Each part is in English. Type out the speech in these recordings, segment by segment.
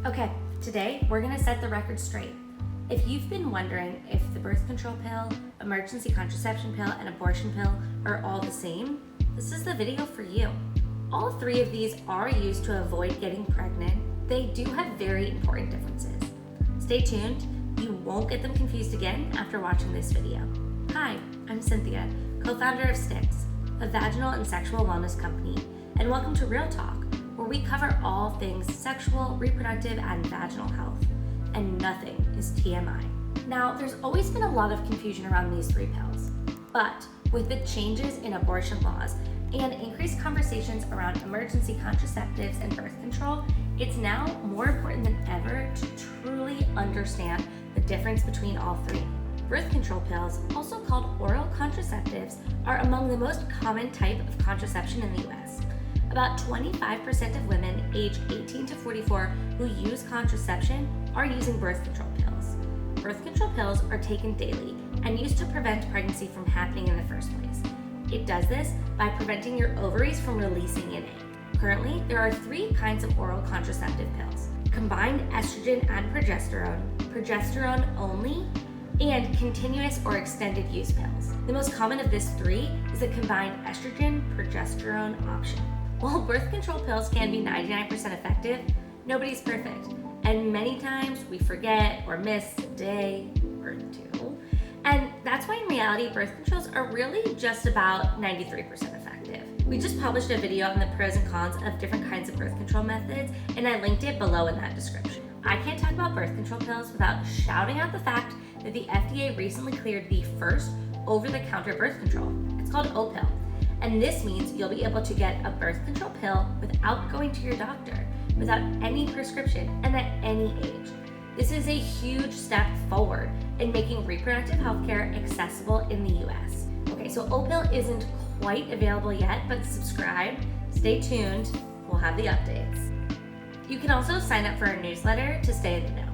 Okay, today we're gonna set the record straight. If you've been wondering if the birth control pill, emergency contraception pill, and abortion pill are all the same, this is the video for you. All three of these are used to avoid getting pregnant. They do have very important differences. Stay tuned, you won't get them confused again after watching this video. Hi, I'm Cynthia, co-founder of Stix, a vaginal and sexual wellness company, and welcome to Real Talk, where we cover all things sexual, reproductive, and vaginal health, and nothing is TMI. Now, there's always been a lot of confusion around these three pills, but with the changes in abortion laws and increased conversations around emergency contraceptives and birth control, it's now more important than ever to truly understand the difference between all three. Birth control pills, also called oral contraceptives, are among the most common type of contraception in the US. About 25% of women aged 18 to 44 who use contraception are using birth control pills. Birth control pills are taken daily and used to prevent pregnancy from happening in the first place. It does this by preventing your ovaries from releasing an egg. Currently, there are three kinds of oral contraceptive pills: combined estrogen and progesterone only, and continuous or extended use pills. The most common of this three is the combined estrogen-progesterone option. While birth control pills can be 99% effective, nobody's perfect, and many times we forget or miss a day or two. And that's why in reality, birth controls are really just about 93% effective. We just published a video on the pros and cons of different kinds of birth control methods, and I linked it below in that description. I can't talk about birth control pills without shouting out the fact that the FDA recently cleared the first over-the-counter birth control. It's called Opill. And this means you'll be able to get a birth control pill without going to your doctor, without any prescription, and at any age. This is a huge step forward in making reproductive health care accessible in the US. Okay, so Opill isn't quite available yet, but subscribe, stay tuned, we'll have the updates. You can also sign up for our newsletter to stay in the know.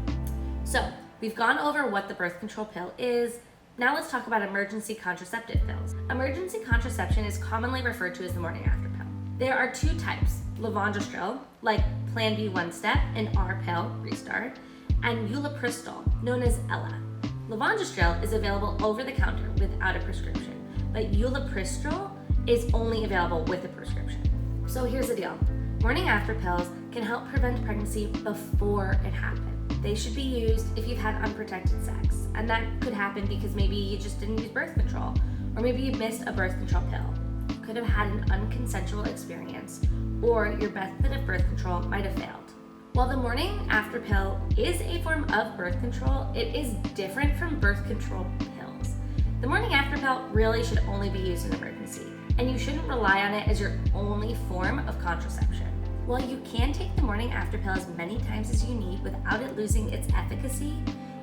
So, we've gone over what the birth control pill is. Now let's talk about emergency contraceptive pills. Emergency contraception is commonly referred to as the morning after pill. There are two types: levodostrel, like Plan B One Step, and R pill, Restart, and ulipristal, known as Ella. Levodostrel is available over the counter without a prescription, but ulipristal is only available with a prescription. So here's the deal. Morning after pills can help prevent pregnancy before it happens. They should be used if you've had unprotected sex, and that could happen because maybe you just didn't use birth control, or maybe you missed a birth control pill. You could have had an unconsensual experience, or your method of birth control might have failed. While the morning after pill is a form of birth control, it is different from birth control pills. The morning after pill really should only be used in emergency, and you shouldn't rely on it as your only form of contraception. While you can take the morning after pill as many times as you need without it losing its efficacy,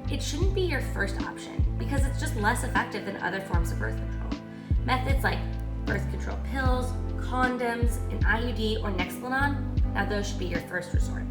it shouldn't be your first option because it's just less effective than other forms of birth control. Methods like birth control pills, condoms, an IUD, or Nexplanon, now those should be your first resort.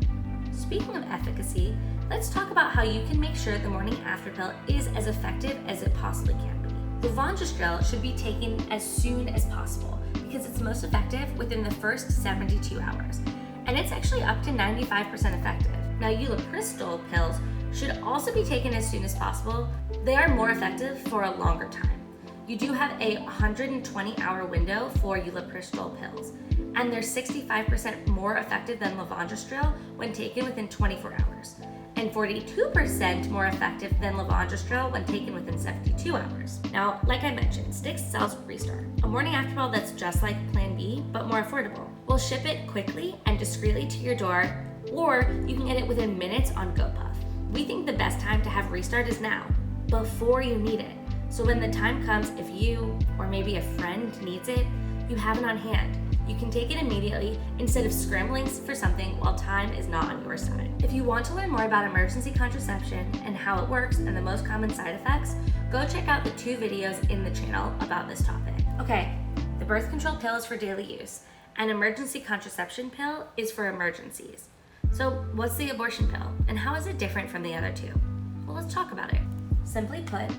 Speaking of efficacy, let's talk about how you can make sure the morning after pill is as effective as it possibly can be. Levodostrel should be taken as soon as possible because it's most effective within the first 72 hours. And it's actually up to 95% effective. Now, ulipristal pills should also be taken as soon as possible. They are more effective for a longer time. You do have a 120-hour window for ulipristal pills, and they're 65% more effective than levodostrel when taken within 24 hours, and 42% more effective than levodostrel when taken within 72 hours. Now, like I mentioned, Stix sells Restart, a morning after pill that's just like Plan B, but more affordable. We'll ship it quickly and discreetly to your door, or you can get it within minutes on GoPuff. We think the best time to have Restart is now, before you need it. So when the time comes, if you or maybe a friend needs it, you have it on hand. You can take it immediately instead of scrambling for something while time is not on your side. If you want to learn more about emergency contraception and how it works and the most common side effects, go check out the two videos in the channel about this topic. Okay, the birth control pill is for daily use. An emergency contraception pill is for emergencies. So what's the abortion pill and how is it different from the other two? Well, let's talk about it. Simply put,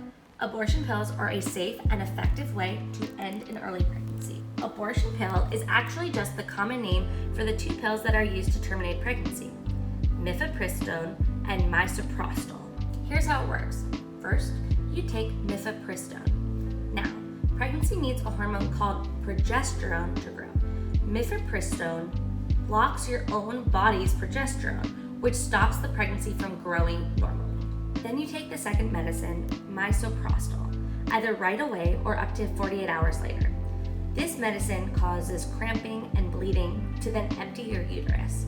abortion pills are a safe and effective way to end an early pregnancy. Abortion pill is actually just the common name for the two pills that are used to terminate pregnancy. mifepristone and misoprostol. Here's how it works. First, you take mifepristone. Now, pregnancy needs a hormone called progesterone to grow. Mifepristone blocks your own body's progesterone, which stops the pregnancy from growing normally. Then you take the second medicine, misoprostol, either right away or up to 48 hours later. This medicine causes cramping and bleeding to then empty your uterus.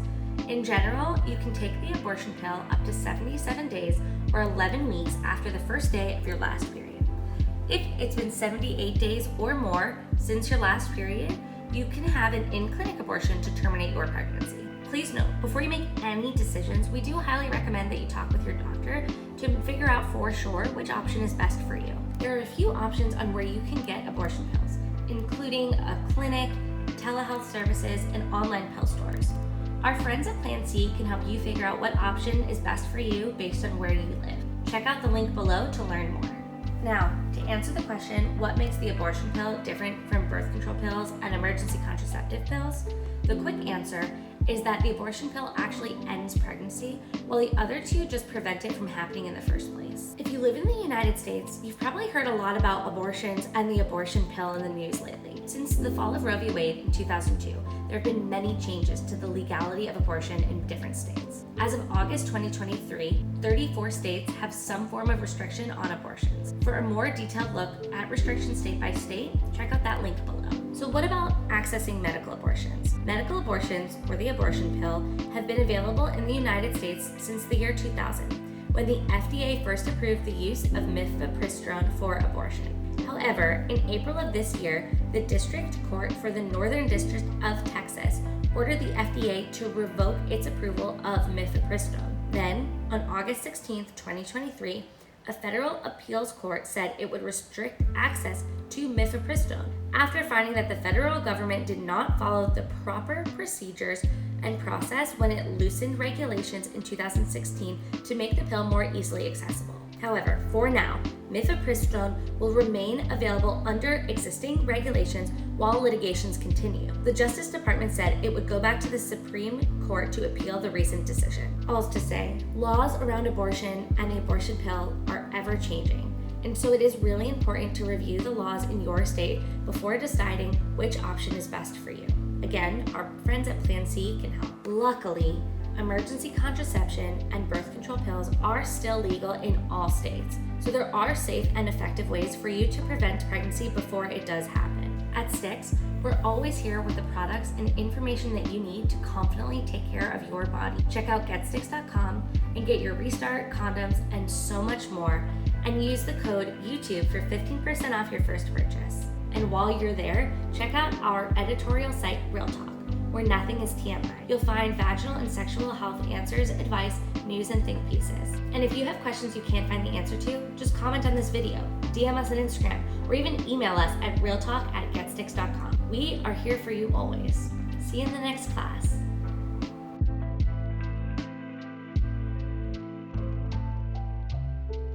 In general, you can take the abortion pill up to 77 days or 11 weeks after the first day of your last period. If it's been 78 days or more since your last period, you can have an in-clinic abortion to terminate your pregnancy. Please note, before you make any decisions, we do highly recommend that you talk with your doctor to figure out for sure which option is best for you. There are a few options on where you can get abortion pills, including a clinic, telehealth services, and online pill stores. Our friends at Plan C can help you figure out what option is best for you based on where you live. Check out the link below to learn more. Now, to answer the question, what makes the abortion pill different from birth control pills and emergency contraceptive pills? The quick answer is that the abortion pill actually ends pregnancy, while the other two just prevent it from happening in the first place. If you live in the United States, you've probably heard a lot about abortions and the abortion pill in the news lately. Since the fall of Roe v. Wade in 2002, there have been many changes to the legality of abortion in different states. As of August 2023, 34 states have some form of restriction on abortions. For a more detailed look at restrictions state by state, check out that link below. So what about accessing medical abortions? Medical abortions, or the abortion pill, have been available in the United States since the year 2000, when the FDA first approved the use of mifepristone for abortion. However, in April of this year, the District Court for the Northern District of Texas ordered the FDA to revoke its approval of mifepristone. Then, on August 16, 2023, a federal appeals court said it would restrict access to mifepristone after finding that the federal government did not follow the proper procedures and process when it loosened regulations in 2016 to make the pill more easily accessible. However, for now, mifepristone will remain available under existing regulations while litigations continue. The Justice Department said it would go back to the Supreme Court to appeal the recent decision. All's to say, laws around abortion and the abortion pill are ever changing, and so it is really important to review the laws in your state before deciding which option is best for you. Again, our friends at Plan C can help. Luckily, emergency contraception and birth control pills are still legal in all states, so there are safe and effective ways for you to prevent pregnancy before it does happen. At Stix, we're always here with the products and information that you need to confidently take care of your body. Check out getstix.com and get your Restart, condoms, and so much more, and use the code YouTube for 15% off your first purchase. And while you're there, check out our editorial site, Real Talk, where nothing is TMI. You'll find vaginal and sexual health answers, advice, news, and think pieces. And if you have questions you can't find the answer to, just comment on this video, DM us on Instagram, or even email us at realtalk@getstix.com. We are here for you always. See you in the next class.